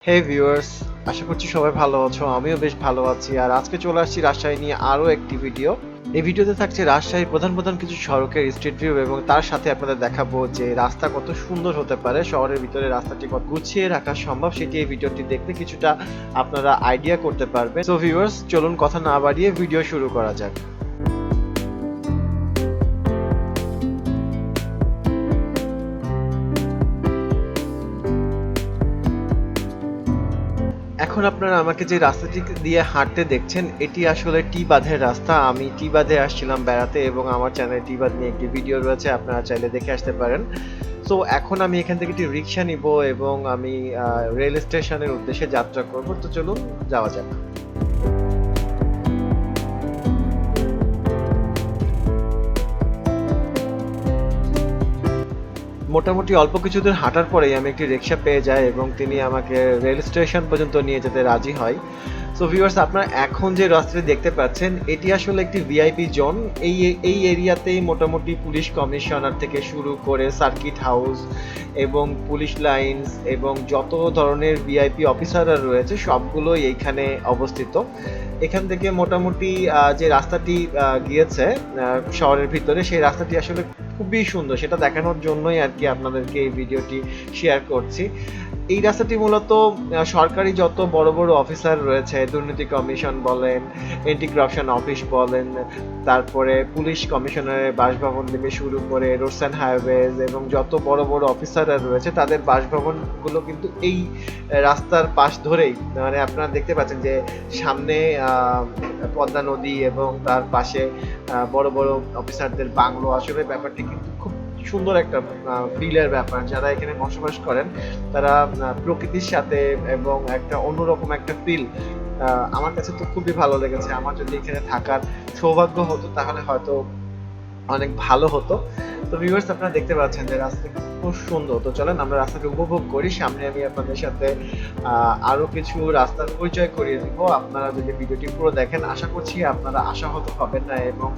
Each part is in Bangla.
হে ভিউয়ার্স, আশা করছি সবাই ভালো আছো। আমিও বেশ ভালো আছি। আর আজকে চলে আসছি রাজশাহী নিয়ে আরও একটি ভিডিও। এই ভিডিওতে থাকছে রাজশাহীর প্রধান প্রধান কিছু সড়কের স্ট্রিট ভিউ এবং তার সাথে আপনাদের দেখাবো যে রাস্তা কত সুন্দর হতে পারে, শহরের ভিতরে রাস্তাটি কত গুছিয়ে রাখা সম্ভব সেটি এই ভিডিওটি দেখলে কিছুটা আপনারা আইডিয়া করতে পারবেন। সো ভিউয়ার্স, চলুন কথা না বাড়িয়ে ভিডিও শুরু করা যাক। এখন আপনারা আমাকে যে রাস্তাটি দিয়ে হাঁটতে দেখছেন এটি আসলে টি বাঁধের রাস্তা। আমি টি বাঁধে আসছিলাম বেড়াতে এবং আমার চ্যানেলে টি বাঁধ নিয়ে একটি ভিডিও রয়েছে, আপনারা চাইলে দেখে আসতে পারেন। সো এখন আমি এখান থেকে একটি রিক্সা নিব এবং আমি রেল স্টেশনের উদ্দেশ্যে যাত্রা করব। তো চলুন যাওয়া যাক। মোটামুটি অল্প কিছুদূর হাঁটার পরেই আমি একটি রিক্সা পেয়ে যাই এবং তিনি আমাকে রেল স্টেশন পর্যন্ত নিয়ে যেতে রাজি হয়। সো ভিউয়ার্স, আপনারা এখন যে রাস্তাটি দেখতে পাচ্ছেন এটি আসলে একটি ভিআইপি জোন। এই এরিয়াতেই মোটামুটি পুলিশ কমিশনার থেকে শুরু করে সার্কিট হাউস এবং পুলিশ লাইন্স এবং যত ধরনের ভিআইপি অফিসাররা রয়েছে সবগুলোই এইখানে অবস্থিত। এখান থেকে মোটামুটি যে রাস্তাটি গিয়েছে শহরের ভিতরে, সেই রাস্তাটি আসলে খুবই সুন্দর। সেটা দেখানোর জন্যই আর কি আপনাদেরকে এই ভিডিওটি শেয়ার করছি। এই রাস্তাটি মূলত সরকারি যত বড় বড় অফিসার রয়েছে, দুর্নীতি কমিশন বলেন, এন্টি করাপশন অফিস বলেন, তারপরে পুলিশ কমিশনারের বাসভবন থেকে শুরু করে রোডস অ্যান্ড হাইওয়েজ এবং যত বড় বড় অফিসাররা রয়েছে তাদের বাসভবনগুলো কিন্তু এই রাস্তার পাশ ধরেই, মানে আপনারা দেখতে পাচ্ছেন যে সামনে পদ্মা নদী এবং তার পাশে বড় বড় অফিসারদের বাংলো। আসলে ব্যাপারটি কিন্তু খুব সুন্দর একটা ফিলের ব্যাপার। যারা এখানে বসবাস করেন তারা প্রকৃতির সাথে এবং একটা অন্যরকম একটা ফিল, আমার কাছে তো খুবই ভালো লেগেছে। আমার যদি এখানে থাকার সৌভাগ্য হতো তাহলে হয়তো অনেক ভালো হতো। তো ভিউয়ার্স, আপনারা দেখতে পাচ্ছেন যে রাস্তাটা খুব সুন্দর। তো চলেন আমরা রাস্তাকে উপভোগ করি। সামনে আমি আপনাদের সাথে আরো কিছু রাস্তার পরিচয় করিয়ে দিব। আপনারা যদি ভিডিওটি পুরো দেখেন আশা করছি আপনারা আশাহত হবেন না এবং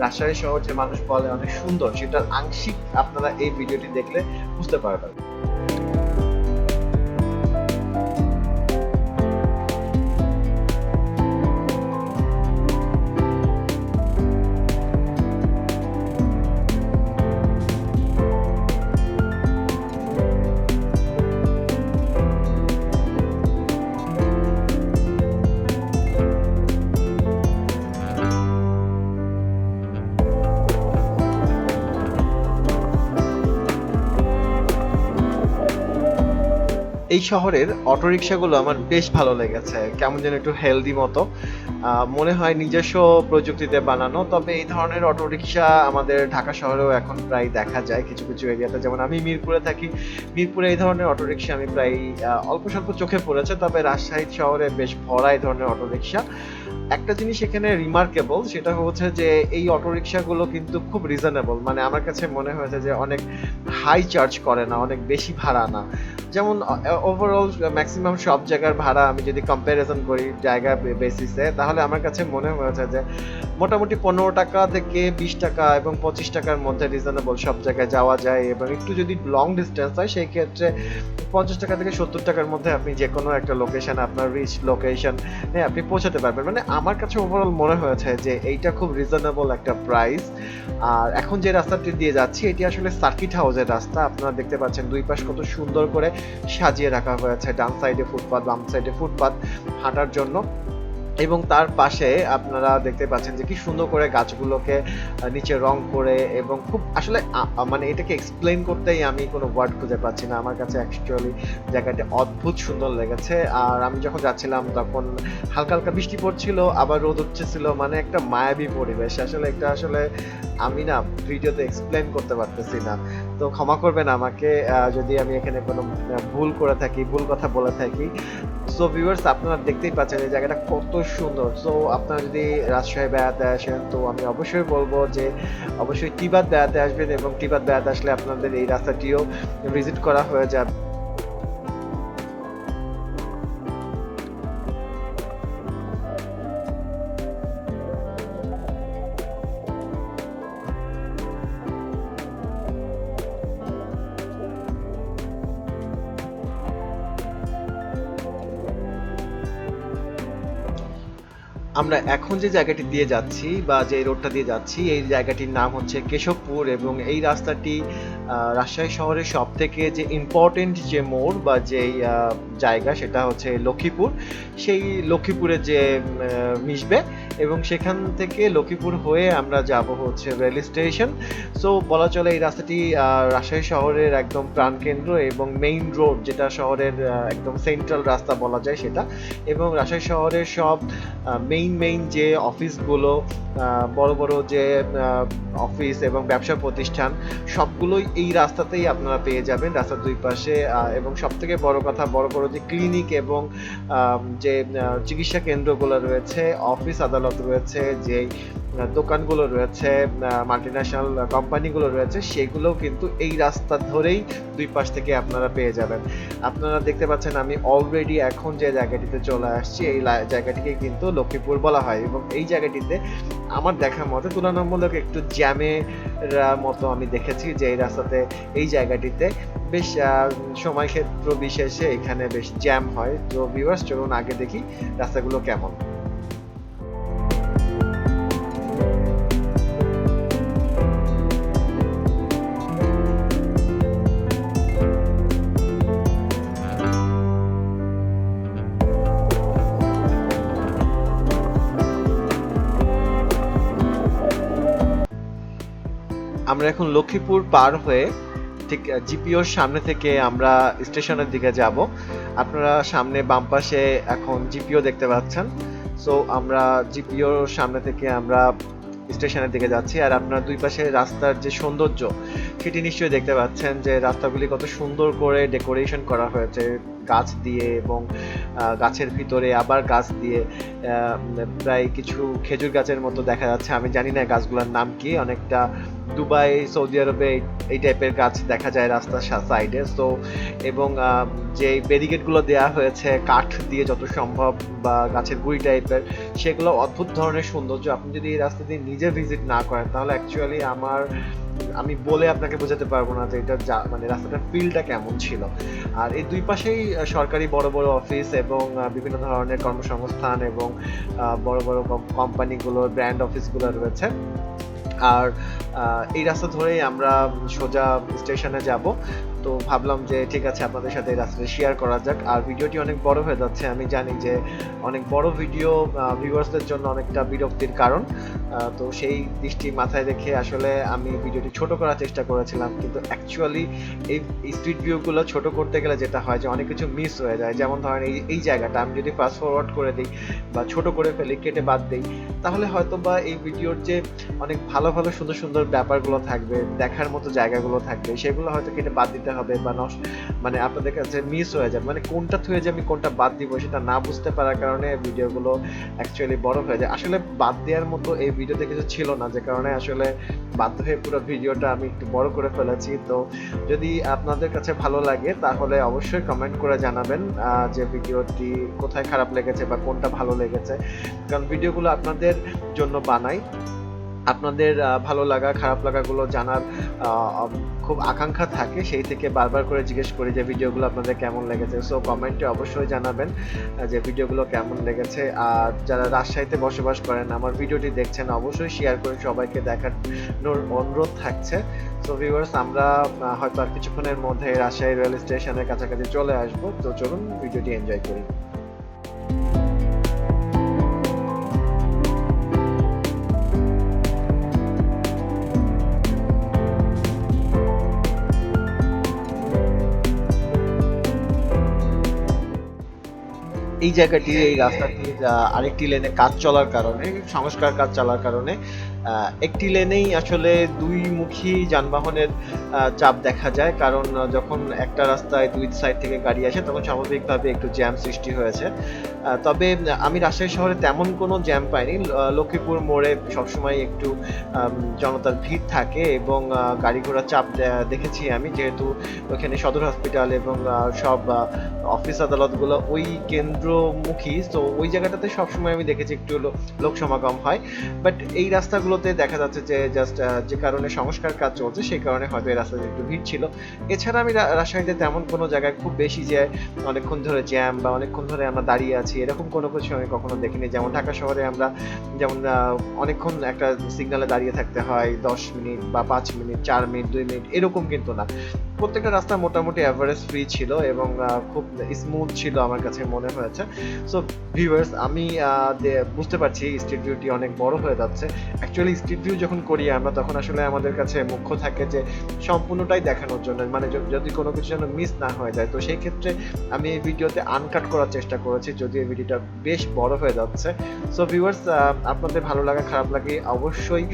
রাজশাহী শহর যে মানুষ বলে অনেক সুন্দর, সেটার আংশিক আপনারা এই ভিডিওটি দেখলে বুঝতে পারবেন। এই শহরের অটোরিকশাগুলো আমার বেশ ভালো লেগেছে, কেমন যেন একটু হেলদি মতো। মনে হয় নিজস্ব প্রযুক্তিতে বানানো। তবে এই ধরনের অটোরিকশা আমাদের ঢাকা শহরেও এখন প্রায় দেখা যায় কিছু কিছু এরিয়াতে। যেমন আমি মিরপুরে থাকি, মিরপুরে এই ধরনের অটোরিকশা আমি প্রায় অল্প স্বল্প চোখে পড়েছে। তবে রাজশাহী শহরে বেশ ভরা এই ধরনের অটোরিকশা। একটা জিনিস এখানে রিমার্কেবল, সেটা হচ্ছে যে এই অটোরিকশাগুলো কিন্তু খুব রিজনেবল। মানে আমার কাছে মনে হয়েছে যে অনেক হাই চার্জ করে না, অনেক বেশি ভাড়া না। যেমন ওভারঅল ম্যাক্সিমাম সব জায়গার ভাড়া আমি যদি কম্প্যারিজন করি জায়গা বেসিসে, তাহলে আমার কাছে মনে হয়েছে যে মোটামুটি 15 টাকা থেকে 20 টাকা এবং 25 টাকার মধ্যে রিজনেবল সব জায়গায় যাওয়া যায়। এবং একটু যদি লং ডিস্টেন্স হয় সেই ক্ষেত্রে 50 টাকা থেকে 70 টাকার মধ্যে আপনি যে কোনো একটা লোকেশন, আপনার রিচ লোকেশন আপনি পৌঁছাতে পারবেন। মানে আমার কাছে ওভারঅল মনে হয়েছে যে এইটা খুব রিজনেবল একটা প্রাইস। আর এখন যে রাস্তাটি দিয়ে যাচ্ছি এটি আসলে সার্কিট হাউসের রাস্তা। আপনারা দেখতে পাচ্ছেন দুই পাশ কত সুন্দর করে সাজিয়ে রাখা হয়েছে, ডান সাইডে ফুটপাথ, বাম সাইডে ফুটপাথ হাঁটার জন্য। এবং তার পাশে আপনারা দেখতে পাচ্ছেন যে কি সুন্দর করে গাছগুলোকে নিচে রং করে এবং খুব আসলে মানে এটাকে এক্সপ্লেইন করতেই আমি কোনো ওয়ার্ড খুঁজে পাচ্ছি না। আমার কাছে অ্যাকচুয়ালি জায়গাটা অদ্ভুত সুন্দর লেগেছে। আর আমি যখন যাচ্ছিলাম তখন হালকা হালকা বৃষ্টি পড়ছিল, আবার রোদ উঠছিল, মানে একটা মায়াবী পরিবেশ। আসলে এটা আসলে আমি না ভিডিওতে এক্সপ্লেইন করতে পারতেছি না। তো ক্ষমা করবেন আমাকে যদি আমি এখানে কোনো ভুল করে থাকি, ভুল কথা বলে থাকি। সো ভিউয়ার্স, আপনারা দেখতেই পাচ্ছেন এই জায়গাটা কত সুন্দর। সো আপনারা যদি রাজশাহী বেড়াতে আসেন তো আমি অবশ্যই বলবো যে অবশ্যই টিবাদ বেড়াতে আসবেন এবং টিবাদ বেড়াতে আসলে আপনাদের এই রাস্তাটিও ভিজিট করা হয়ে যাবে। আমরা এখন যে জায়গাটি দিয়ে যাচ্ছি বা যে রোডটা দিয়ে যাচ্ছি এই জায়গাটির নাম হচ্ছে কেশবপুর, এবং এই রাস্তাটি রাজশাহী শহরের সব থেকে যে ইম্পর্টেন্ট যে মোড় বা যেই জায়গা সেটা হচ্ছে লক্ষ্মীপুর। সেই লক্ষ্মীপুরে যে মিশবে, এবং সেখান থেকে লক্ষ্মীপুর হয়ে আমরা যাব হচ্ছে রেল স্টেশন। সো বলা চলে এই রাস্তাটি রাজশাহী শহরের একদম প্রাণকেন্দ্র এবং মেইন রোড, যেটা শহরের একদম সেন্ট্রাল রাস্তা বলা যায় সেটা। এবং রাজশাহী শহরের সব মেইন যে অফিসগুলো, বড় বড় যে অফিস এবং ব্যবসা প্রতিষ্ঠান, সবগুলোই এই রাস্তাতেই আপনারা পেয়ে যাবেন, রাস্তার দুই পাশে। এবং সব থেকে বড় কথা, বড় বড় যে ক্লিনিক এবং যে চিকিৎসা কেন্দ্রগুলো রয়েছে, অফিস আদালত রয়েছে, যে দোকানগুলো রয়েছে, মাল্টিন্যাশনাল কোম্পানিগুলো রয়েছে, সেগুলোও কিন্তু এই রাস্তা ধরেই দুই পাশ থেকে আপনারা পেয়ে যাবেন। আপনারা দেখতে পাচ্ছেন আমি অলরেডি এখন যে জায়গাটিতে চলে আসছি, এই জায়গাটিকে কিন্তু লক্ষ্মীপুর বলা হয়। এবং এই জায়গাটিতে আমার দেখার মতো তুলনামূলক একটু জ্যামের মতো আমি দেখেছি, যে এই রাস্তাতে এই জায়গাটিতে বেশ সময় ক্ষেত্র বিশেষে এখানে বেশ জ্যাম হয়। তো ভিউয়ার্স, চলুন আগে দেখি রাস্তাগুলো কেমন। আমরা এখন লক্ষ্মীপুর পার হয়ে ঠিক জিপিওর সামনে থেকে আমরা স্টেশনের দিকে যাব। আপনারা সামনে বাম পাশে এখন জিপিও দেখতে পাচ্ছেন। সো আমরা জিপিওর সামনে থেকে আমরা স্টেশনের দিকে যাচ্ছি। আর আপনারা দুই পাশে রাস্তার যে সৌন্দর্য সেটি নিশ্চয়ই দেখতে পাচ্ছেন, যে রাস্তাগুলি কত সুন্দর করে ডেকোরেশন করা হয়েছে গাছ দিয়ে, এবং গাছের ভিতরে আবার গাছ দিয়ে প্রায় কিছু খেজুর গাছের মতো দেখা যাচ্ছে। আমি জানি না গাছগুলোর নাম কি, অনেকটা দুবাই, সৌদি আরবে এই টাইপের গাছ দেখা যায় রাস্তার সাইডে। সো এবং যে ব্যারিকেডগুলো দেওয়া হয়েছে কাঠ দিয়ে যত সম্ভব বা গাছের গুঁড়ি টাইপের, সেগুলো অদ্ভুত ধরনের সৌন্দর্য। আপনি যদি এই রাস্তা দিয়ে নিজে ভিজিট না করেন, তাহলে অ্যাকচুয়ালি আমি বলে আপনাকে বোঝাতে পারবো না যে এটা মানে রাস্তাটার ফিলটা কেমন ছিল। আর এই দুই পাশেই সরকারি বড় বড় অফিস এবং বিভিন্ন ধরনের কর্মসংস্থান এবং বড় বড় কোম্পানিগুলোর ব্র্যান্ড অফিসগুলো রয়েছে। আর এই রাস্তা ধরেই আমরা সোজা স্টেশনে যাব। তো ভাবলাম যে ঠিক আছে, আপনাদের সাথে এই রাস্তাটা শেয়ার করা যাক। আর ভিডিওটি অনেক বড় হয়ে যাচ্ছে, আমি জানি যে অনেক বড় ভিডিও ভিউয়ার্সদের জন্য অনেকটা বিরক্তির কারণ। তো সেই দৃষ্টি মাথায় রেখে আসলে আমি ভিডিওটি ছোট করার চেষ্টা করেছিলাম, কিন্তু অ্যাকচুয়ালি এই স্ট্রিট ভিউগুলো ছোট করতে গেলে যেটা হয় যে অনেক কিছু মিস হয়ে যায়। যেমন ধরেন এই জায়গাটা আমি যদি ফাস্ট ফরওয়ার্ড করে দিই বা ছোট করে ফেলি, কেটে বাদ দিই, তাহলে হয়তো বা এই ভিডিওর যে অনেক ভালো ভালো সুন্দর সুন্দর ব্যাপারগুলো থাকবে, দেখার মতো জায়গাগুলো থাকবে, সেগুলো হয়তো কেটে বাদ দিতে হবে বা মানে আপনাদের কাছে মিস হয়ে যাবে। মানে কোনটা থুয়ে যে আমি কোনটা বাদ দিব সেটা না বুঝতে পারার কারণে ভিডিওগুলো অ্যাকচুয়ালি বড় হয়ে যায়। আসলে বাদ দেওয়ার মতো এই ভিডিওতে কিছু ছিল না, যে কারণে আসলে বাধ্য হয়ে পুরো ভিডিওটা আমি একটু বড় করে ফেলেছি। তো যদি আপনাদের কাছে ভালো লাগে তাহলে অবশ্যই কমেন্ট করে জানাবেন যে ভিডিওটি কোথায় খারাপ লেগেছে বা কোনটা ভালো লেগেছে, কারণ ভিডিওগুলো আপনাদের জন্য বানাই। আপনাদের ভালো লাগা খারাপ লাগাগুলো জানার খুব আকাঙ্ক্ষা থাকে, সেই থেকে বারবার করে জিজ্ঞেস করি যে ভিডিওগুলো আপনাদের কেমন লেগেছে। সো কমেন্টে অবশ্যই জানাবেন যে ভিডিওগুলো কেমন লেগেছে। আর যারা রাজশাহীতে বসবাস করেন, আমার ভিডিওটি দেখছেন, অবশ্যই শেয়ার করে সবাইকে দেখার অনুরোধ থাকছে। সো ভিউয়ার্স, আমরা হয়তো আর কিছুক্ষণের মধ্যে রাজশাহী রেল স্টেশনের কাছাকাছি চলে আসবো। তো চলুন ভিডিওটি এনজয় করি। এই জায়গাটি, এই রাস্তাটির আরেকটি লেনে কাজ চলার কারণে, সংস্কার কাজ চলার কারণে একটি লেনেই আসলে দুই মুখী যানবাহনের চাপ দেখা যায়। কারণ যখন একটা রাস্তায় দুই সাইড থেকে গাড়ি আসে, তখন স্বাভাবিকভাবে একটু জ্যাম সৃষ্টি হয়েছে। তবে আমি রাজশাহী শহরে তেমন কোনো জ্যাম পাইনি। লক্ষ্মীপুর মোড়ে সবসময় একটু জনতার ভিড় থাকে এবং গাড়ি ঘোড়ার চাপ দেখেছি আমি, যেহেতু ওখানে সদর হসপিটাল এবং সব অফিস আদালতগুলো ওই কেন্দ্রমুখী। তো ওই জায়গাটাতে সবসময় আমি দেখেছি একটু লোক সমাগম হয়। বাট এই রাস্তাগুলো রাস্তাগুলোতে দেখা যাচ্ছে যে জাস্ট যে কারণে সংস্কার কাজ চলছে সেই কারণে হয়তো এই রাস্তাতে একটু ভিড় ছিল। এছাড়া আমি রাজশাহীতে তেমন কোনো জায়গায় খুব বেশি যে অনেকক্ষণ ধরে জ্যাম বা অনেকক্ষণ ধরে আমরা দাঁড়িয়ে আছি এরকম কোনো কিছু আমি কখনো দেখিনি। যেমন ঢাকা শহরে আমরা যেমন অনেকক্ষণ একটা সিগনালে দাঁড়িয়ে থাকতে হয় 10 মিনিট বা 5 মিনিট, 4 মিনিট, 2 মিনিট এরকম কিন্তু না। প্রত্যেকটা রাস্তা মোটামুটি অ্যাভারেজ ফ্রি ছিল এবং খুব স্মুথ ছিল আমার কাছে মনে হয়েছে। সো ভিউয়ার্স, আমি বুঝতে পারছি স্ট্রিট ভিউটি অনেক বড় হয়ে যাচ্ছে। অ্যাকচুয়ালি স্ট্রিট ভিউ যখন করি আমরা তখন আসলে আমাদের কাছে মুখ্য থাকে যে সম্পূর্ণটাই দেখানোর জন্য, মানে যদি কোনো কিছু যেন মিস না হয়ে যায়। তো সেই ক্ষেত্রে আমি এই ভিডিওতে আনকাট করার চেষ্টা করেছি, যদিও এই ভিডিওটা বেশ বড় হয়ে যাচ্ছে। সো ভিউয়ার্স, আপনাদের ভালো লাগা খারাপ লাগে অবশ্যই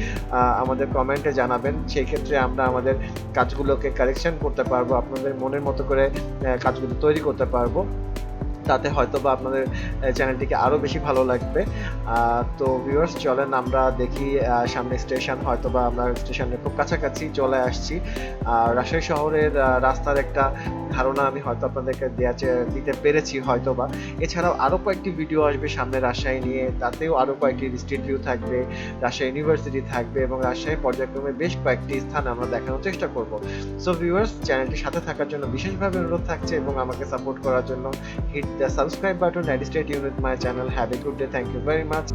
আমাদের কমেন্টে জানাবেন। সেই ক্ষেত্রে আমরা আমাদের কাজগুলোকে কারেকশন করতে পারবো, আপনাদের মনের মতো করে কাজগুলো তৈরি করতে পারবো, তাতে হয়তো বা আপনাদের চ্যানেলটিকে আরো বেশি ভালো লাগবে। তো ভিউয়ার্স, চলেন আমরা দেখি সামনে স্টেশন, হয়তো বা আমরা স্টেশনের খুব কাছাকাছি চলে আসছি। রাজশাহী শহরের রাস্তার একটা ধারণা আমি হয়তো আপনাদেরকে দিতে পেরেছি হয়তো বা। এছাড়াও আরো কয়েকটি ভিডিও আসবে সামনে রাজশাহী নিয়ে, তাতেও আরো কয়েকটি স্ট্রিট ভিউ থাকবে, রাজশাহী ইউনিভার্সিটি থাকবে এবং রাজশাহী পর্যায়ক্রমে বেশ কয়েকটি স্থান আমরা দেখানোর চেষ্টা করব। সো ভিউয়ার্স, চ্যানেলটির সাথে থাকার জন্য বিশেষভাবে অনুরোধ থাকছে এবং আমাকে সাপোর্ট করার জন্য hit the subscribe button and stay tuned with my channel. Have a good day. Thank you very much.